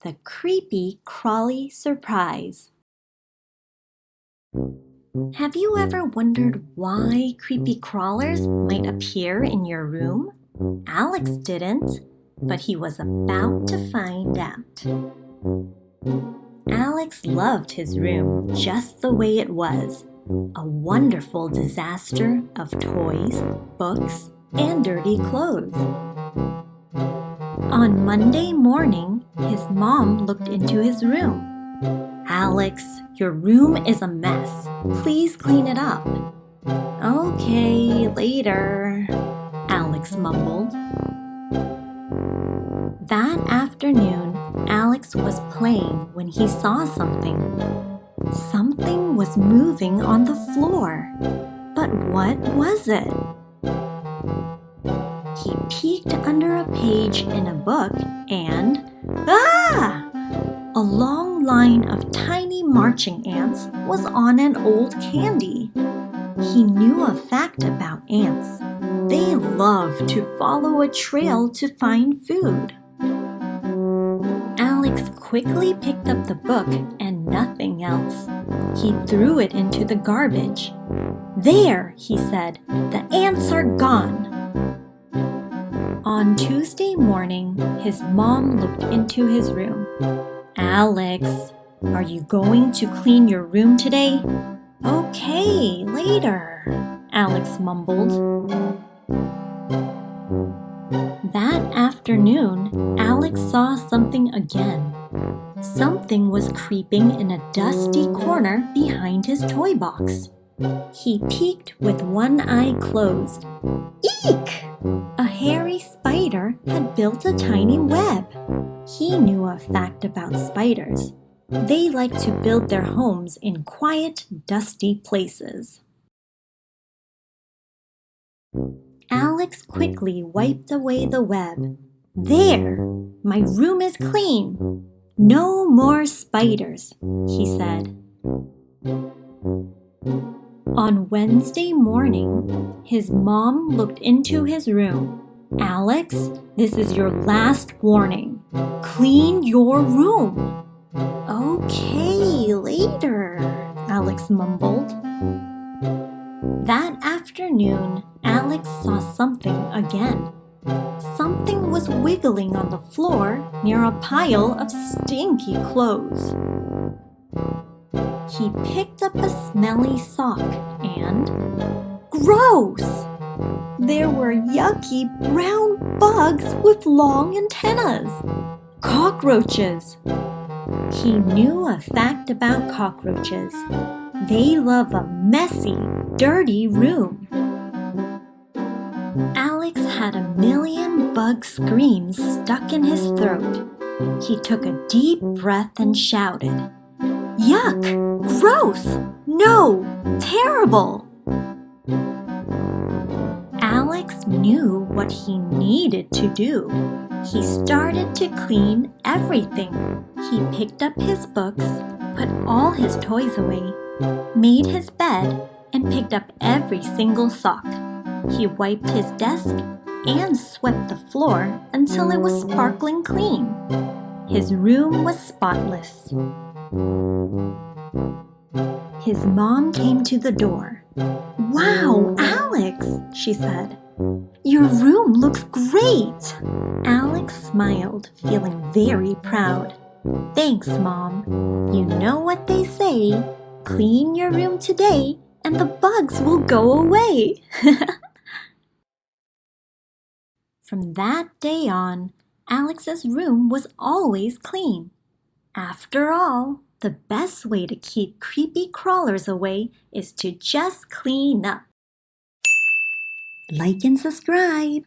The Creepy Crawly Surprise. Have you ever wondered why creepy crawlers might appear in your room? Alex didn't, but he was about to find out. Alex loved his room just the way it was, a wonderful disaster of toys, books, and dirty clothes. On Monday morning, his mom looked into his room. "Alex, your room is a mess. Please clean it up." "Okay, later," Alex mumbled. That afternoon, Alex was playing when he saw something. Something was moving on the floor. But what was it? He peeked under a page in a book and, a long line of tiny marching ants was on an old candy. He knew a fact about ants. They love to follow a trail to find food. Alex quickly picked up the book and nothing else. He threw it into the garbage. "There," he said, "the ants are gone." On Tuesday morning, his mom looked into his room. "Alex, are you going to clean your room today?" "Okay, later," Alex mumbled. That afternoon, Alex saw something again. Something was creeping in a dusty corner behind his toy box. He peeked with one eye closed. Eek! A hairy spider had built a tiny web. He knew a fact about spiders. They like to build their homes in quiet, dusty places. Alex quickly wiped away the web. "There! My room is clean. No more spiders," he said. On Wednesday morning, his mom looked into his room. "Alex, this is your last warning. Clean your room." "Okay, later," Alex mumbled. That afternoon, Alex saw something again. Something was wiggling on the floor near a pile of stinky clothes. He picked up a smelly sock and... Gross! There were yucky brown bugs with long antennas. Cockroaches! He knew a fact about cockroaches. They love a messy, dirty room. Alex had a million bug screams stuck in his throat. He took a deep breath and shouted, "Yuck! Gross! No! Terrible!" Alex knew what he needed to do. He started to clean everything. He picked up his books, put all his toys away, made his bed, and picked up every single sock. He wiped his desk and swept the floor until it was sparkling clean. His room was spotless. His mom came to the door. "Wow, Alex," she said. "Your room looks great." Alex smiled, feeling very proud. "Thanks, Mom. You know what they say. Clean your room today and the bugs will go away." From that day on, Alex's room was always clean. After all, the best way to keep creepy crawlers away is to just clean up. Like and subscribe.